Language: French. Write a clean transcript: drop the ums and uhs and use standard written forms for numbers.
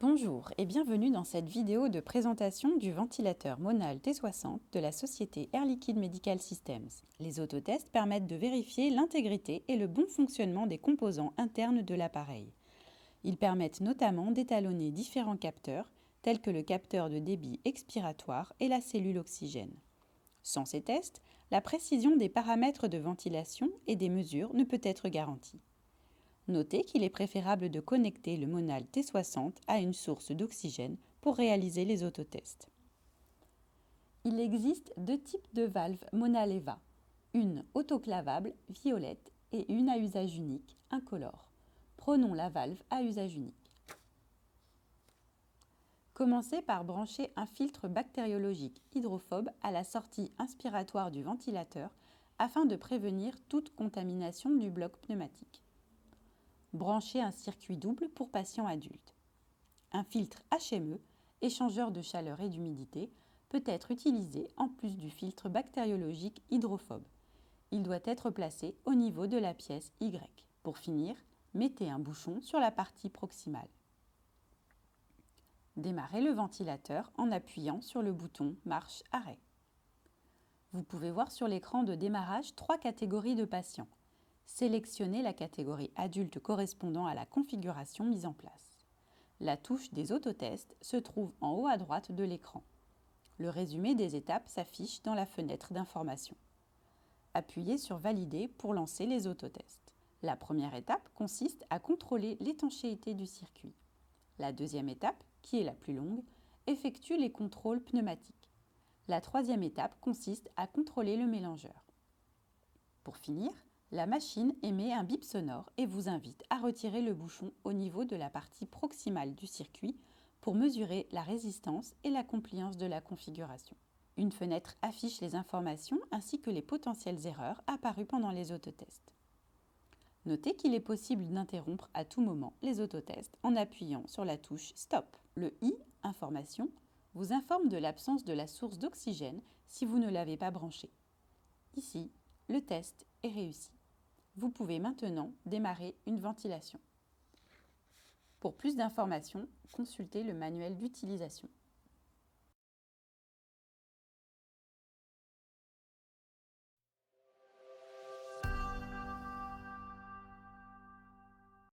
Bonjour et bienvenue dans cette vidéo de présentation du ventilateur Monal T60 de la société Air Liquide Medical Systems. Les autotests permettent de vérifier l'intégrité et le bon fonctionnement des composants internes de l'appareil. Ils permettent notamment d'étalonner différents capteurs tels que le capteur de débit expiratoire et la cellule oxygène. Sans ces tests, la précision des paramètres de ventilation et des mesures ne peut être garantie. Notez qu'il est préférable de connecter le Monal T60 à une source d'oxygène pour réaliser les autotests. Il existe deux types de valves Monaleva, une autoclavable violette et une à usage unique incolore. Prenons la valve à usage unique. Commencez par brancher un filtre bactériologique hydrophobe à la sortie inspiratoire du ventilateur afin de prévenir toute contamination du bloc pneumatique. Branchez un circuit double pour patients adultes. Un filtre HME, échangeur de chaleur et d'humidité, peut être utilisé en plus du filtre bactériologique hydrophobe. Il doit être placé au niveau de la pièce Y. Pour finir, mettez un bouchon sur la partie proximale. Démarrez le ventilateur en appuyant sur le bouton marche-arrêt. Vous pouvez voir sur l'écran de démarrage 3 catégories de patients. Sélectionnez la catégorie adulte correspondant à la configuration mise en place. La touche des autotests se trouve en haut à droite de l'écran. Le résumé des étapes s'affiche dans la fenêtre d'information. Appuyez sur Valider pour lancer les autotests. La première étape consiste à contrôler l'étanchéité du circuit. La deuxième étape, qui est la plus longue, effectue les contrôles pneumatiques. La troisième étape consiste à contrôler le mélangeur. Pour finir, la machine émet un bip sonore et vous invite à retirer le bouchon au niveau de la partie proximale du circuit pour mesurer la résistance et la compliance de la configuration. Une fenêtre affiche les informations ainsi que les potentielles erreurs apparues pendant les autotests. Notez qu'il est possible d'interrompre à tout moment les autotests en appuyant sur la touche Stop. Le I, Information, vous informe de l'absence de la source d'oxygène si vous ne l'avez pas branché. Ici, le test est réussi. Vous pouvez maintenant démarrer une ventilation. Pour plus d'informations, consultez le manuel d'utilisation.